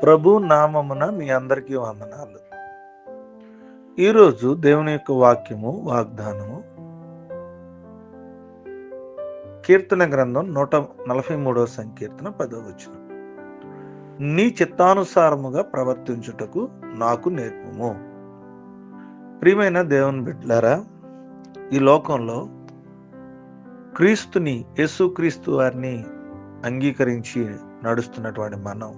ప్రభు నామమున మీ అందరికీ వందనాలు. ఈరోజు దేవుని యొక్క వాగ్దానము కీర్తన గ్రంథం 143వ సంకీర్తన 10వ వచనం. నీ చిత్తానుసారముగా ప్రవర్తించుటకు నాకు నేర్పుము. ప్రియమైన దేవుని బిడ్డలారా, ఈ లోకంలో యేసుక్రీస్తు వారిని అంగీకరించి నడుస్తున్నటువంటి మనం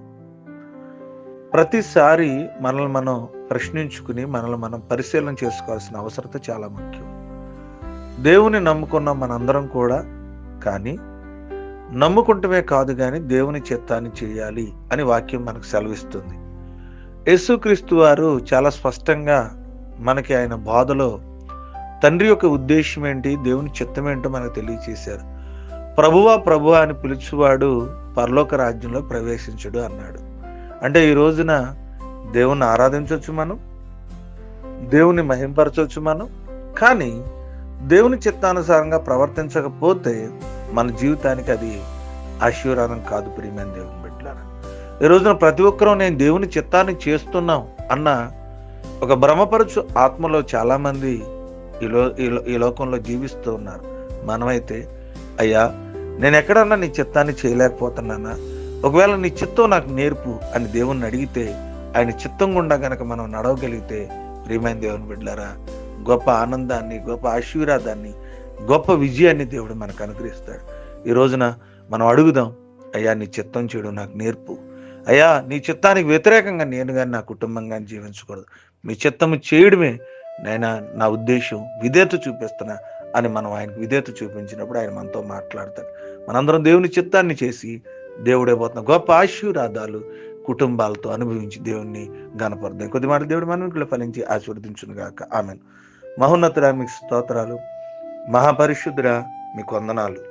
ప్రతిసారి మనల్ని మనం ప్రశ్నించుకుని మనల్ని మనం పరిశీలన చేసుకోవాల్సిన అవసరత చాలా ముఖ్యం. దేవుని నమ్ముకున్న మనందరం కూడా కానీ నమ్ముకుంటమే కాదు కానీ దేవుని చిత్తాన్ని చేయాలి అని వాక్యం మనకు సెలవిస్తుంది. యేసుక్రీస్తు వారు చాలా స్పష్టంగా మనకి ఆయన బాధలో తండ్రి యొక్క ఉద్దేశం ఏంటి, దేవుని చిత్తం ఏంటో మనకు తెలియచేశారు. ప్రభువా అని పిలుచువాడు పరలోక రాజ్యంలో ప్రవేశించడు అన్నాడు. అంటే ఈ రోజున దేవుణ్ణి ఆరాధించవచ్చు, మనం దేవుని మహింపరచవచ్చు మనం, కానీ దేవుని చిత్తానుసారంగా ప్రవర్తించకపోతే మన జీవితానికి అది ఆశీర్వాదం కాదు. ప్రియమైన దేవుని బిడ్డలారా, ఈ రోజున ప్రతి ఒక్కరూ నేను దేవుని చిత్తాన్ని చేస్తున్నాం అన్న ఒక భ్రమపరచు ఆత్మలో చాలా మంది ఈ లోకంలో జీవిస్తూ ఉన్నారు. మనమైతే అయ్యా నేను ఎక్కడన్నా నీ చిత్తాన్ని చేయలేకపోతున్నానా, ఒకవేళ నీ చిత్తం నాకు నేర్పు అని దేవుణ్ణి అడిగితే ఆయన చిత్తం గుండా కనుక మనం నడవగలిగితే ప్రియమైన దేవుని బిడ్డలారా, గొప్ప ఆనందాన్ని, గొప్ప ఆశీర్వాదాన్ని, గొప్ప విజయాన్ని దేవుడు మనకు అనుగ్రహిస్తాడు. ఈ రోజున మనం అడుగుదాం, అయ్యా నీ చిత్తం చేయడం నాకు నేర్పు, అయ్యా నీ చిత్తానికి వ్యతిరేకంగా నేను కానీ నా కుటుంబం కానీ జీవించకూడదు, మీ చిత్తము చేయడమే నా ఉద్దేశం, విధేయత చూపిస్తున్నా అని మనం ఆయనకు విధేయత చూపించినప్పుడు ఆయన మనతో మాట్లాడతాడు. మనందరం దేవుని చిత్తాన్ని చేసి దేవుడే పోతున్న గొప్ప ఆశీర్వాదాలు కుటుంబాలతో అనుభవించి దేవుణ్ణి గణపడదాం. కొద్ది మాట దేవుడు మన ఇంట్లో ఫలించి ఆశీర్వదించును గాక. ఆమెన్. మహోన్నతుడా మీకు స్తోత్రాలు, మహాపరిశుద్ధుడా మీకు వందనాలు.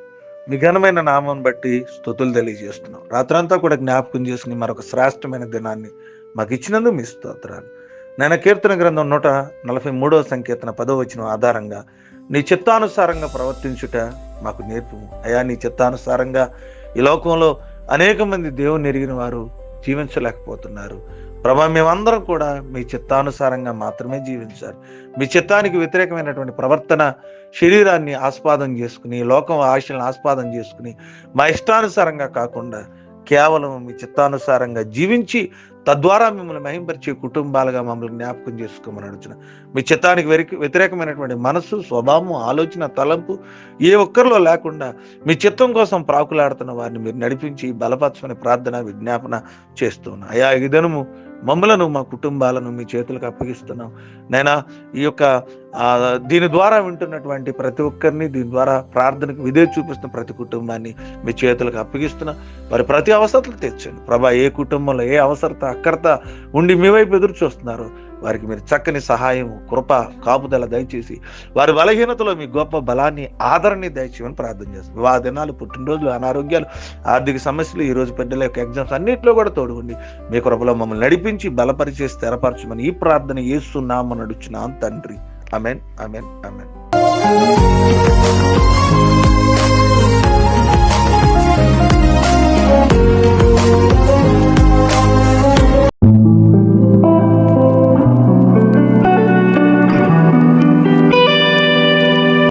మీ ఘనమైన నామం బట్టి స్తుతులు తెలియజేస్తున్నాం. రాత్రంతా కూడా జ్ఞాపకం చేసుకుని మరొక శ్రేష్టమైన దినాన్ని మాకు ఇచ్చినందుకు మీ స్తోత్రాలు. నేను కీర్తన గ్రంథం 143వ సంకీర్తన 10వ వచనం ఆధారంగా నీ చిత్తానుసారంగా ప్రవర్తించుట మాకు నేర్పు. అయా నీ చిత్తానుసారంగా ఈ లోకంలో అనేక మంది దేవుని ఎరిగిన వారు జీవించలేకపోతున్నారు. ప్రభా, మేమందరం కూడా మీ చిత్తానుసారంగా మాత్రమే జీవించాలి. మీ చిత్తానికి వ్యతిరేకమైనటువంటి ప్రవర్తన శరీరాన్ని ఆస్పాదం చేసుకుని, లోకం ఆశలను ఆస్పాదం చేసుకుని మా ఇష్టానుసారంగా కాకుండా కేవలం మీ చిత్తానుసారంగా జీవించి తద్వారా మిమ్మల్ని మహింపరిచే కుటుంబాలుగా మమ్మల్ని జ్ఞాపకం చేసుకోమని అడుగుతున్న మీ చిత్తానికి వ్యతిరేకమైనటువంటి మనసు, స్వభావం, ఆలోచన, తలంపు ఏ ఒక్కరిలో లేకుండా మీ చిత్తం కోసం ప్రాకులాడుతున్న వారిని మీరు నడిపించి బలపరచమని ప్రార్థన విజ్ఞాపన చేస్తున్నా. అయా ఈ దినము మమ్మలను, మా కుటుంబాలను మీ చేతులకు అప్పగిస్తున్నాం. నైనా ఈ యొక్క దీని ద్వారా వింటున్నటువంటి ప్రతి ఒక్కరిని, దీని ద్వారా ప్రార్థనకు విధేయత చూపిస్తున్న ప్రతి కుటుంబాన్ని మీ చేతులకు అప్పగిస్తున్నా. వారి ప్రతి అవసరతలు తెచ్చండి ప్రభా. ఏ కుటుంబంలో ఏ అవసరత అక్కరత ఉండి మీ వైపు ఎదురు చూస్తున్నారో వారికి మీరు చక్కని సహాయం, కృప, కాపుదల దయచేసి వారి బలహీనతలో మీ గొప్ప బలాన్ని, ఆదరణని దయచేయమని ప్రార్థన చేస్తాం. వివాహ దినాలు, పుట్టినరోజులు, అనారోగ్యాలు, ఆర్థిక సమస్యలు, ఈ రోజు పిల్లల యొక్క ఎగ్జామ్స్ అన్నింటిలో కూడా తోడుగుండి మీ కృపలో మమ్మల్ని నడిపించి బలపరిచే స్థిరపరచమని ఈ ప్రార్థన యేసు నామమున అడుగుచున్నాం తండ్రి. ఆమేన్, ఆమేన్, ఆమేన్.